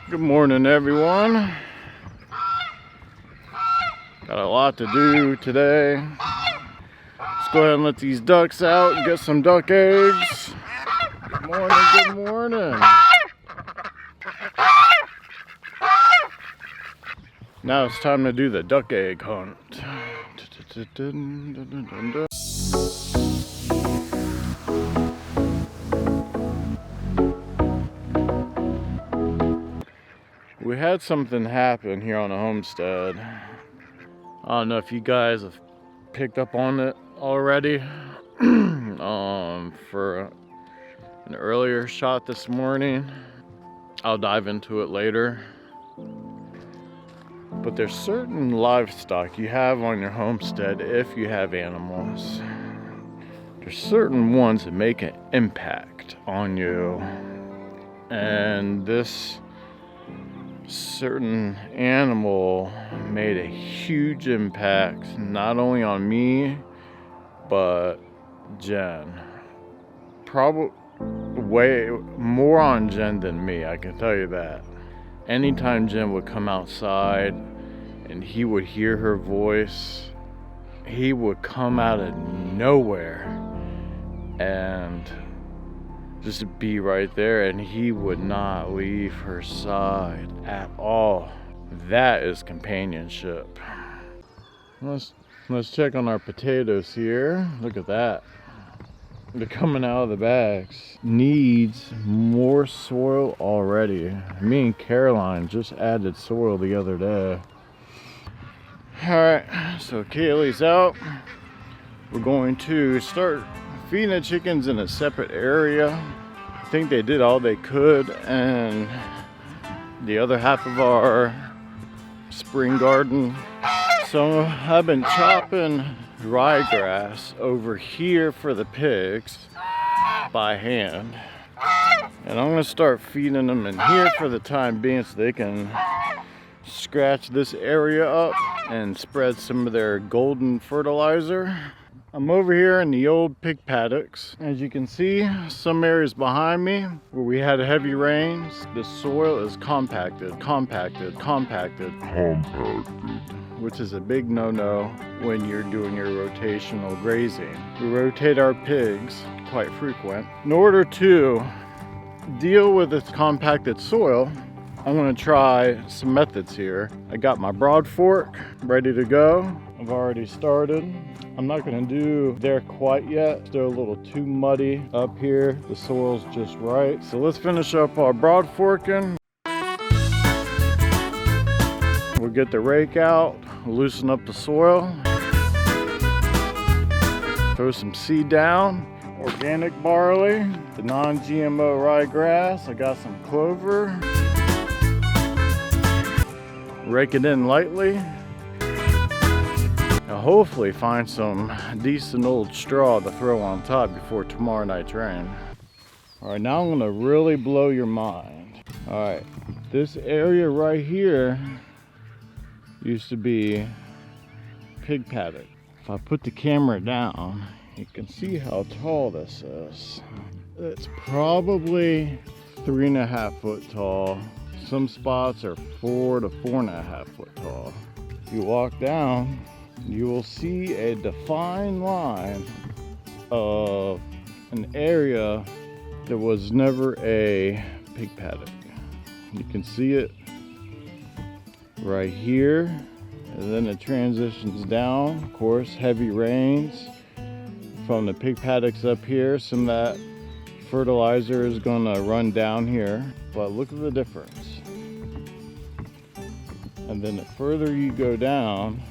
Good morning, everyone. Got a lot to do today. Let's go ahead and let these ducks out and get some duck eggs. Good morning, good morning. Now it's time to do the duck egg hunt. We had something happen here on the homestead. I don't know if you guys have picked up on it already. For an earlier shot this morning. I'll dive into it later. But there's certain livestock you have on your homestead if you have animals. There's certain ones that make an impact on you. And this certain animal made a huge impact, not only on me, but Jen. Probably way more on Jen than me, I can tell you that. Anytime Jen would come outside and he would hear her voice, he would come out of nowhere and just be right there, and he would not leave her side at all. That is companionship. Let's check on our potatoes here. Look at that. They're coming out of the bags. Needs more soil already. Me and Caroline just added soil the other day. Alright, so Kaylee's out. We're going to start feeding the chickens in a separate area. I think they did all they could, and the other half of our spring garden. So I've been chopping ryegrass over here for the pigs by hand. And I'm gonna start feeding them in here for the time being so they can scratch this area up and spread some of their golden fertilizer. I'm over here in the old pig paddocks. As you can see, some areas behind me where we had heavy rains, the soil is compacted, which is a big no-no when you're doing your rotational grazing. We rotate our pigs quite frequent. In order to deal with this compacted soil, I'm gonna try some methods here. I got my broad fork ready to go. I've already started. I'm not gonna do there quite yet. Still a little too muddy up here. The soil's just right. So let's finish up our broad forking. We'll get the rake out, loosen up the soil. Throw some seed down. Organic barley, the non-GMO ryegrass. I got some clover. Rake it in lightly. Now hopefully find some decent old straw to throw on top before tomorrow night's rain. Alright, now I'm gonna really blow your mind. Alright, this area right here used to be pig paddock. If I put the camera down, you can see how tall this is. It's probably 3.5 foot tall. Some spots are 4 to 4.5 foot tall. If you walk down, you will see a defined line of an area that was never a pig paddock. You can see it right here, and then it transitions down. Of course, heavy rains from the pig paddocks up here. Some of that fertilizer is gonna run down here, but look at the difference. And then the further you go down,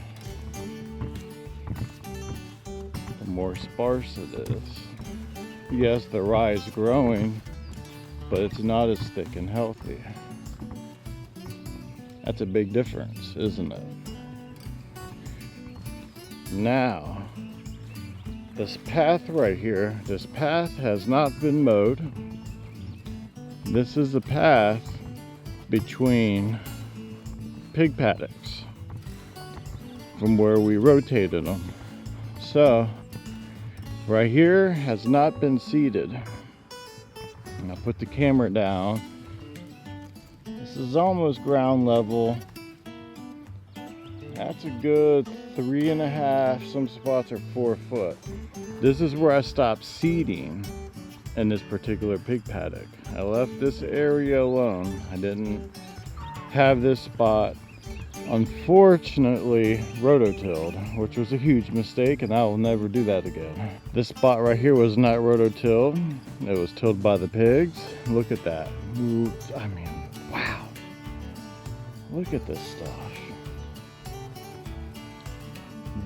the more sparse it is. Yes, the rye is growing, but it's not as thick and healthy. That's a big difference, isn't it? Now, this path right here, this path has not been mowed. This is the path between pig paddocks from where we rotated them. So right here has not been seeded. And I'll put the camera down. This is almost ground level. That's a good 3.5, some spots are 4 foot. This is where I stopped seeding in this particular pig paddock. I left this area alone. I didn't have this spot, unfortunately, rototilled, which was a huge mistake, and I will never do that again. This spot right here was not rototilled. It was tilled by the pigs. Look at that. Ooh, I mean, wow. Look at this stuff.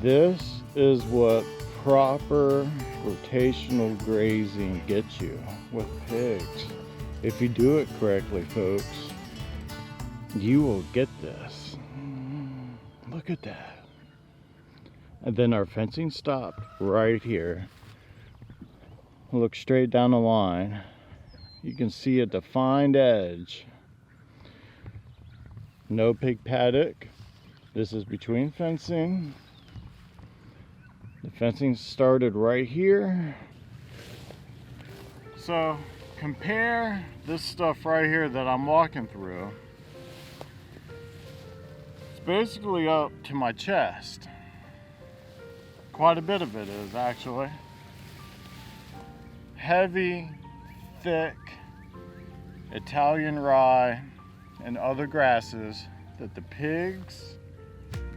This is what proper rotational grazing gets you with pigs. If you do it correctly, folks, you will get this. Look at that. And then our fencing stopped right here. Look straight down the line. You can see a defined edge. No pig paddock. This is between fencing. The fencing started right here. So compare this stuff right here that I'm walking through. It's basically up to my chest. Quite a bit of it is, actually. Heavy, thick Italian rye and other grasses that the pigs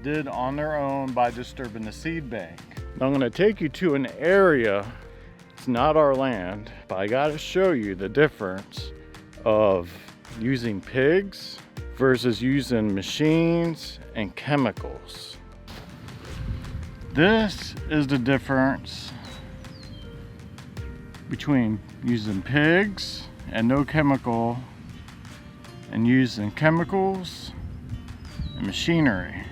did on their own by disturbing the seed bank. I'm going to take you to an area, it's not our land, but I got to show you the difference of using pigs versus using machines and chemicals. This is the difference between using pigs and no chemical and using chemicals and machinery.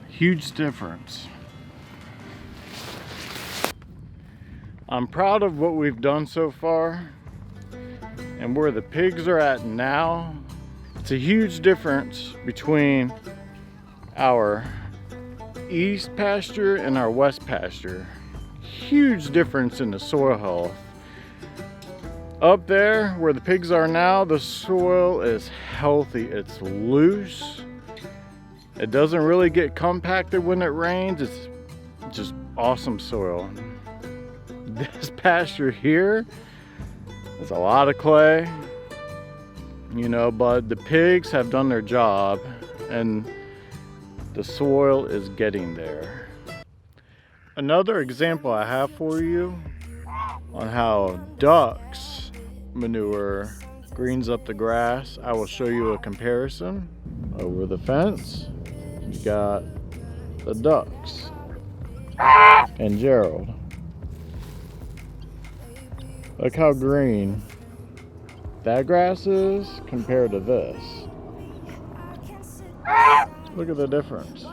Huge difference. I'm proud of what we've done so far and where the pigs are at now. It's a huge difference between our east pasture and our west pasture. Huge difference in the soil health. Up there where the pigs are now, the soil is healthy, it's loose. It doesn't really get compacted when it rains. It's just awesome soil. This pasture here is a lot of clay, you know, but the pigs have done their job and the soil is getting there. Another example I have for you on how ducks manure greens up the grass, I will show you a comparison. Over the fence, you got the ducks and Gerald. Look how green that grass is compared to this. Look at the difference.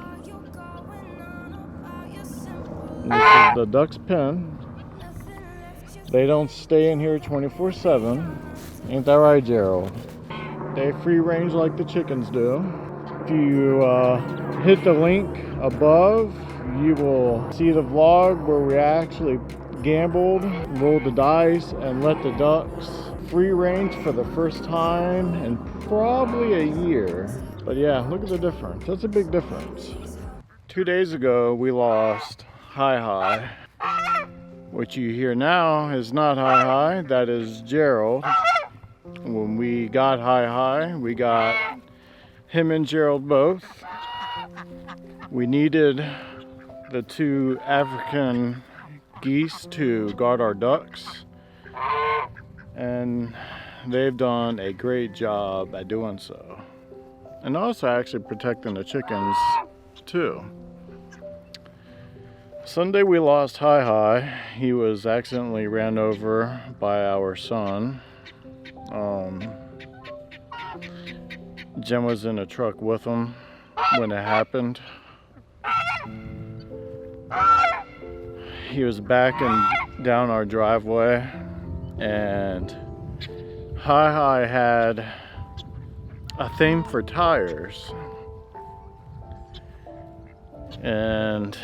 And this is the duck's pen. They don't stay in here 24/7. Ain't that right, Gerald? They free range like the chickens do. If you hit the link above, you will see the vlog where we actually gambled, rolled the dice, and let the ducks free range for the first time in probably a year. But yeah, look at the difference. That's a big difference. 2 days ago, we lost Hi-Hi. What you hear now is not Hi-Hi, that is Gerald. When we got Hi-Hi, we got him and Gerald both. We needed the 2 African geese to guard our ducks, and they've done a great job at doing so, and also actually protecting the chickens too. Sunday we lost Hi-Hi. He was accidentally ran over by our son. Jen was in a truck with him when it happened. He was backing down our driveway, and Hi-Hi had a thing for tires, and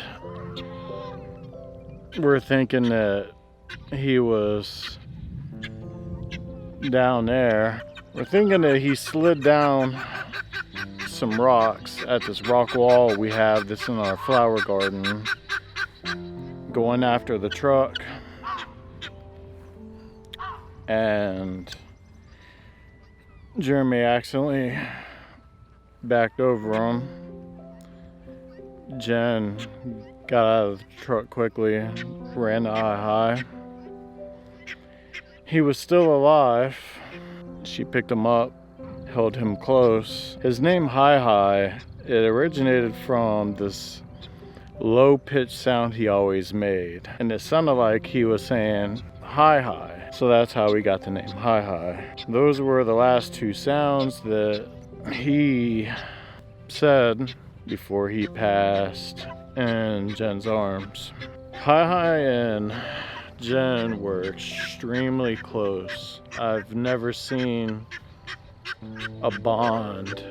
we're thinking that he was down there We're thinking that he slid down some rocks at this rock wall we have that's in our flower garden, going after the truck, and Jeremy accidentally backed over him. Jen got out of the truck quickly, ran to high. He was still alive. She picked him up, held him close. His name Hi, it originated from this low-pitched sound he always made. And it sounded like he was saying hi. So that's how we got the name Hi. Those were the last two sounds that he said before he passed in Jen's arms. Hi and Jen were extremely close. I've never seen a bond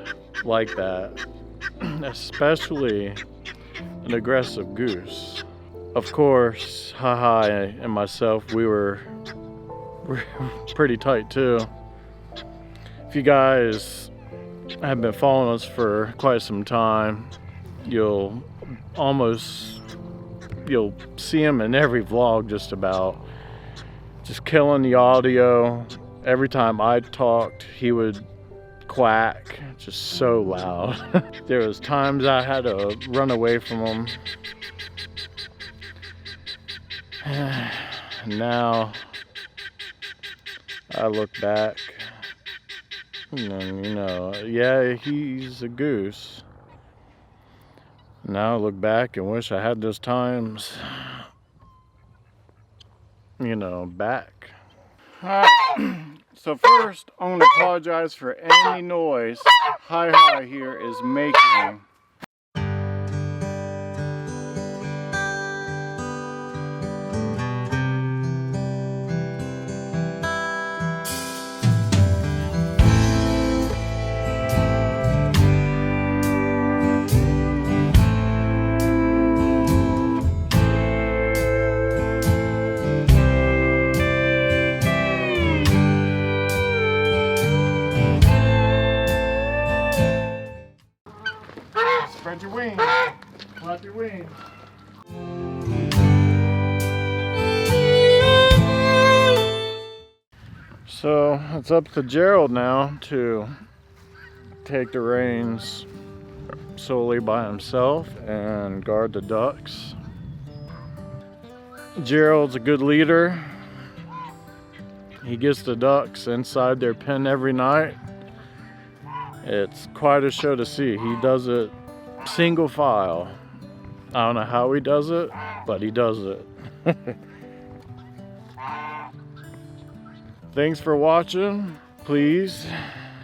like that, especially an aggressive goose. Of course, Hi and myself, we're pretty tight too. If you guys have been following us for quite some time, you'll see him in every vlog just about, just killing the audio. Every time I talked, he would quack, just so loud. There was times I had to run away from him. Now I look back and, yeah, he's a goose. Now I look back and wish I had those times, back. Alright, so first I'm going to apologize for any noise Hi here is making. Spread your wings. Flap your wings. So it's up to Gerald now to take the reins solely by himself and guard the ducks. Gerald's a good leader. He gets the ducks inside their pen every night. It's quite a show to see. He does it single file. I don't know how he does it, but he does it. Thanks for watching. Please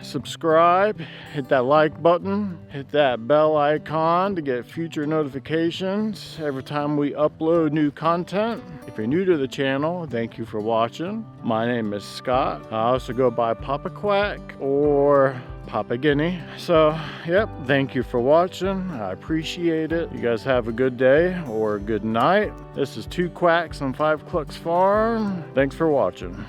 subscribe, hit that like button, hit that bell icon to get future notifications every time we upload new content. If you're new to the channel, thank you for watching. My name is Scott. I also go by Papa Quack or Papa Guinea. So, yep, thank you for watching. I appreciate it. You guys have a good day or a good night. This is 2 Quacks on 5 Clucks Farm. Thanks for watching.